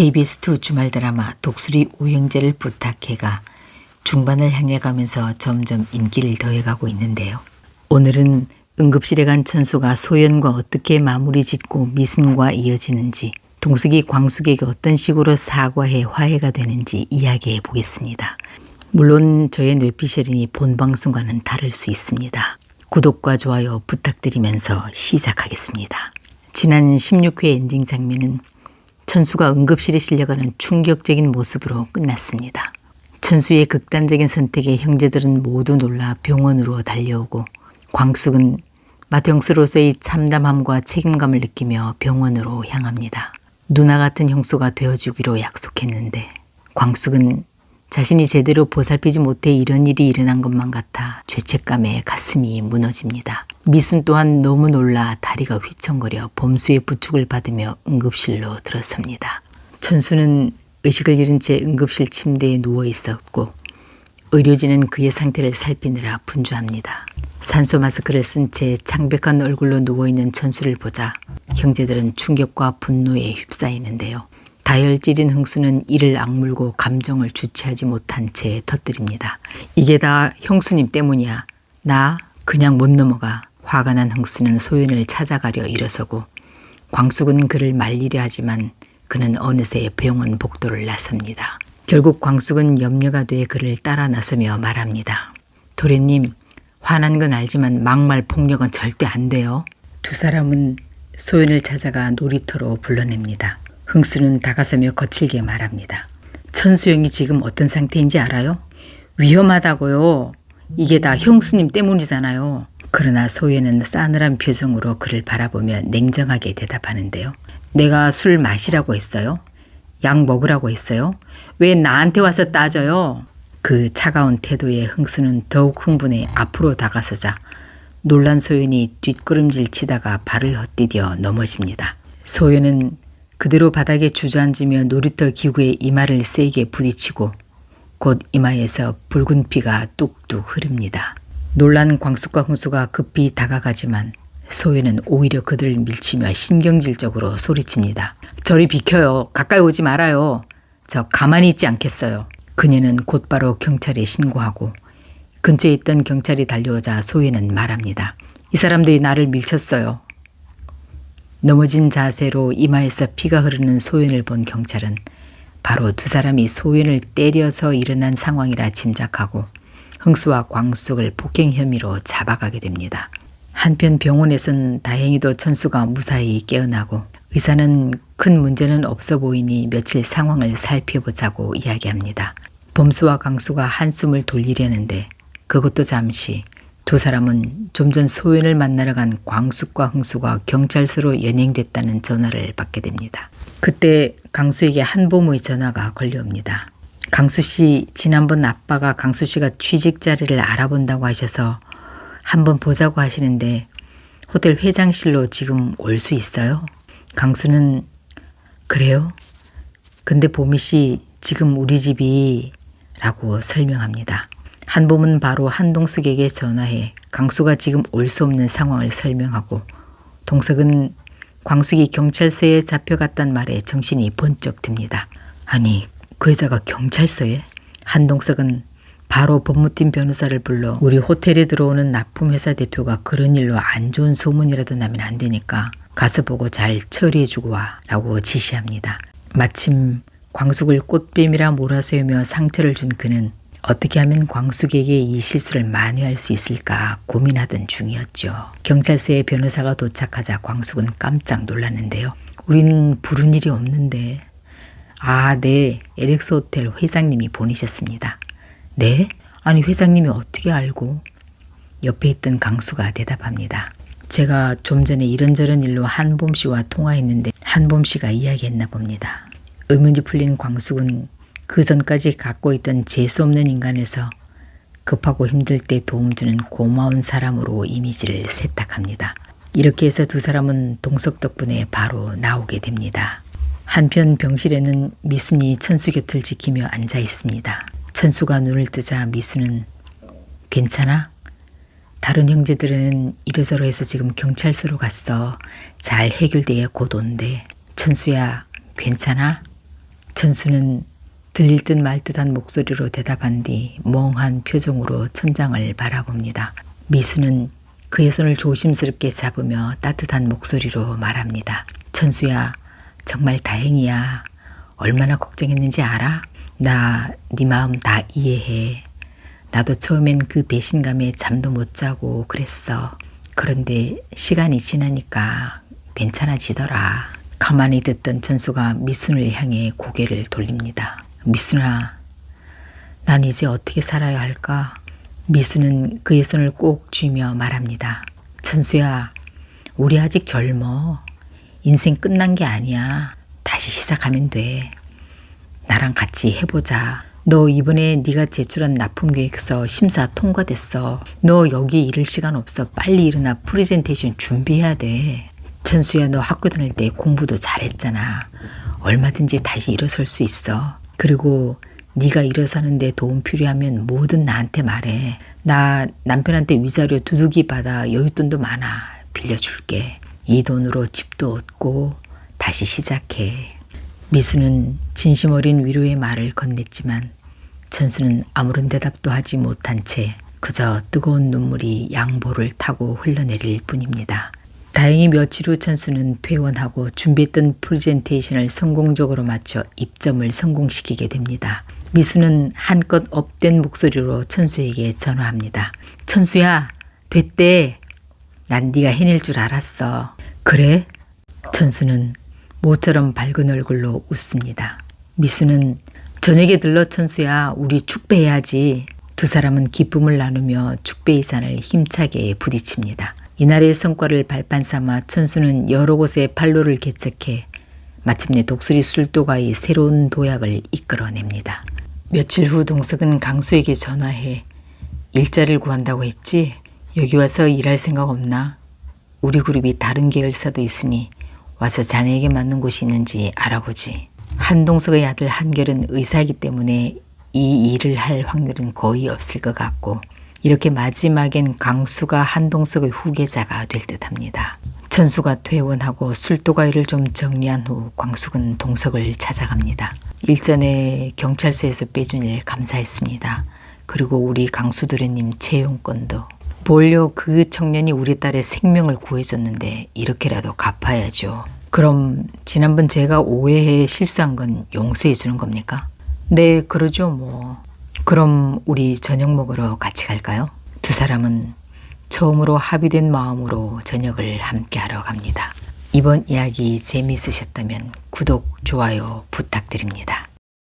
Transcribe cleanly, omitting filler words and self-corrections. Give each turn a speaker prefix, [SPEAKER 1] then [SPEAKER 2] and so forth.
[SPEAKER 1] KBS2 주말 드라마 독수리 우영재를 부탁해가 중반을 향해 가면서 점점 인기를 더해가고 있는데요. 오늘은 응급실에 간 천수가 소연과 어떻게 마무리 짓고 미순과 이어지는지, 동석이 광숙에게 어떤 식으로 사과해 화해가 되는지 이야기해 보겠습니다. 물론 저의 뇌피셜이니 본 방송과는 다를 수 있습니다. 구독과 좋아요 부탁드리면서 시작하겠습니다. 지난 16회 엔딩 장면은 천수가 응급실에 실려가는 충격적인 모습으로 끝났습니다. 천수의 극단적인 선택에 형제들은 모두 놀라 병원으로 달려오고, 광숙은 맏형수로서의 참담함과 책임감을 느끼며 병원으로 향합니다. 누나 같은 형수가 되어주기로 약속했는데 광숙은 자신이 제대로 보살피지 못해 이런 일이 일어난 것만 같아 죄책감에 가슴이 무너집니다. 미순 또한 너무 놀라 다리가 휘청거려 범수의 부축을 받으며 응급실로 들어섭니다. 천수는 의식을 잃은 채 응급실 침대에 누워 있었고, 의료진은 그의 상태를 살피느라 분주합니다. 산소 마스크를 쓴 채 창백한 얼굴로 누워있는 천수를 보자 형제들은 충격과 분노에 휩싸이는데요. 다혈질인 흥수는 이를 악물고 감정을 주체하지 못한 채 터뜨립니다. 이게 다 형수님 때문이야. 나 그냥 못 넘어가. 화가 난 흥수는 소연을 찾아가려 일어서고, 광숙은 그를 말리려 하지만 그는 어느새 병원 복도를 나섭니다. 결국 광숙은 염려가 돼 그를 따라 나서며 말합니다. 도련님, 화난 건 알지만 막말 폭력은 절대 안 돼요. 두 사람은 소연을 찾아가 놀이터로 불러냅니다. 흥수는 다가서며 거칠게 말합니다. 천수영이 지금 어떤 상태인지 알아요? 위험하다고요. 이게 다 형수님 때문이잖아요. 그러나 소연은 싸늘한 표정으로 그를 바라보며 냉정하게 대답하는데요. 내가 술 마시라고 했어요? 약 먹으라고 했어요? 왜 나한테 와서 따져요? 그 차가운 태도에 흥수는 더욱 흥분해 앞으로 다가서자 놀란 소연이 뒷걸음질 치다가 발을 헛디뎌 넘어집니다. 소연은 그대로 바닥에 주저앉으며 놀이터 기구에 이마를 세게 부딪히고 곧 이마에서 붉은 피가 뚝뚝 흐릅니다. 놀란 광숙과 흥수가 급히 다가가지만 소연은 오히려 그들을 밀치며 신경질적으로 소리칩니다. 저리 비켜요. 가까이 오지 말아요. 저 가만히 있지 않겠어요. 그녀는 곧바로 경찰에 신고하고, 근처에 있던 경찰이 달려오자 소연은 말합니다. 이 사람들이 나를 밀쳤어요. 넘어진 자세로 이마에서 피가 흐르는 소연을 본 경찰은 바로 두 사람이 소연을 때려서 일어난 상황이라 짐작하고 흥수와 광숙을 폭행 혐의로 잡아가게 됩니다. 한편 병원에선 다행히도 천수가 무사히 깨어나고, 의사는 큰 문제는 없어 보이니 며칠 상황을 살펴보자고 이야기합니다. 범수와 강수가 한숨을 돌리려는데 그것도 잠시 두 사람은 좀 전 소연을 만나러 간 광숙과 흥수가 경찰서로 연행됐다는 전화를 받게 됩니다. 그때 강수에게 한보무의 전화가 걸려옵니다. 강수 씨, 지난번 아빠가 강수 씨가 취직 자리를 알아본다고 하셔서 한번 보자고 하시는데 호텔 회장실로 지금 올 수 있어요? 강수는 그래요? 근데 보미 씨, 지금 우리 집이 라고 설명합니다. 한봄은 바로 한동숙에게 전화해 강수가 지금 올 수 없는 상황을 설명하고, 동석은 광숙이 경찰서에 잡혀갔단 말에 정신이 번쩍 듭니다. 아니, 그 여자가 경찰서에? 한동석은 바로 법무팀 변호사를 불러 우리 호텔에 들어오는 납품회사 대표가 그런 일로 안 좋은 소문이라도 나면 안 되니까 가서 보고 잘 처리해주고 와 라고 지시합니다. 마침 광숙을 꽃뱀이라 몰아세우며 상처를 준 그는 어떻게 하면 광숙에게 이 실수를 만회할 수 있을까 고민하던 중이었죠. 경찰서에 변호사가 도착하자 광숙은 깜짝 놀랐는데요. 우린 부른 일이 없는데. 아, 네. LX 호텔 회장님이 보내셨습니다. 네? 아니, 회장님이 어떻게 알고? 옆에 있던 강수가 대답합니다. 제가 좀 전에 이런저런 일로 한봄 씨와 통화했는데 한봄 씨가 이야기했나 봅니다. 의문이 풀린 광숙은 그 전까지 갖고 있던 재수없는 인간에서 급하고 힘들 때 도움 주는 고마운 사람으로 이미지를 세탁합니다. 이렇게 해서 두 사람은 동석 덕분에 바로 나오게 됩니다. 한편 병실에는 미순이 천수 곁을 지키며 앉아 있습니다. 천수가 눈을 뜨자 미순은 괜찮아? 다른 형제들은 이러저러 해서 지금 경찰서로 갔어. 잘 해결돼야 곧 온대. 천수야, 괜찮아? 천수는 들릴 듯 말 듯한 목소리로 대답한 뒤 멍한 표정으로 천장을 바라봅니다. 미수는 그의 손을 조심스럽게 잡으며 따뜻한 목소리로 말합니다. 천수야, 정말 다행이야. 얼마나 걱정했는지 알아? 나 네 마음 다 이해해. 나도 처음엔 그 배신감에 잠도 못 자고 그랬어. 그런데 시간이 지나니까 괜찮아지더라. 가만히 듣던 천수가 미순을 향해 고개를 돌립니다. 미순아, 난 이제 어떻게 살아야 할까? 미수는 그의 손을 꼭 쥐며 말합니다. 천수야, 우리 아직 젊어. 인생 끝난 게 아니야. 다시 시작하면 돼. 나랑 같이 해보자. 너 이번에 네가 제출한 납품계획서 심사 통과됐어. 너 여기 이를 시간 없어. 빨리 일어나 프레젠테이션 준비해야 돼. 천수야, 너 학교 다닐 때 공부도 잘했잖아. 얼마든지 다시 일어설 수 있어. 그리고 네가 일어서는데 도움 필요하면 뭐든 나한테 말해. 나 남편한테 위자료 두둑이 받아 여윳돈도 많아. 빌려줄게. 이 돈으로 집도 얻고 다시 시작해. 미수는 진심 어린 위로의 말을 건넸지만 천수는 아무런 대답도 하지 못한 채 그저 뜨거운 눈물이 양볼을 타고 흘러내릴 뿐입니다. 다행히 며칠 후 천수는 퇴원하고 준비했던 프레젠테이션을 성공적으로 마쳐 입점을 성공시키게 됩니다. 미수는 한껏 업된 목소리로 천수에게 전화합니다. 천수야, 됐대. 난 네가 해낼 줄 알았어. 그래? 천수는 모처럼 밝은 얼굴로 웃습니다. 미수는 저녁에 들러 천수야, 우리 축배해야지. 두 사람은 기쁨을 나누며 축배의잔을 힘차게 부딪힙니다. 이날의 성과를 발판 삼아 천수는 여러 곳에 판로를 개척해 마침내 독수리 술도가의 새로운 도약을 이끌어냅니다. 며칠 후 동석은 강수에게 전화해 일자를 구한다고 했지? 여기 와서 일할 생각 없나? 우리 그룹이 다른 계열사도 있으니 와서 자네에게 맞는 곳이 있는지 알아보지. 한동석의 아들 한결은 의사이기 때문에 이 일을 할 확률은 거의 없을 것 같고 이렇게 마지막엔 강수가 한동석의 후계자가 될 듯합니다. 천수가 퇴원하고 술도가이를 좀 정리한 후 광숙은 동석을 찾아갑니다. 일전에 경찰서에서 빼준 일 감사했습니다. 그리고 우리 강수도련님 채용권도. 뭘요, 그 청년이 우리 딸의 생명을 구해줬는데 이렇게라도 갚아야죠. 그럼 지난번 제가 오해해 실수한 건 용서해 주는 겁니까? 네, 그러죠 뭐. 그럼 우리 저녁 먹으러 같이 갈까요? 두 사람은 처음으로 합의된 마음으로 저녁을 함께 하러 갑니다. 이번 이야기 재미있으셨다면 구독, 좋아요 부탁드립니다.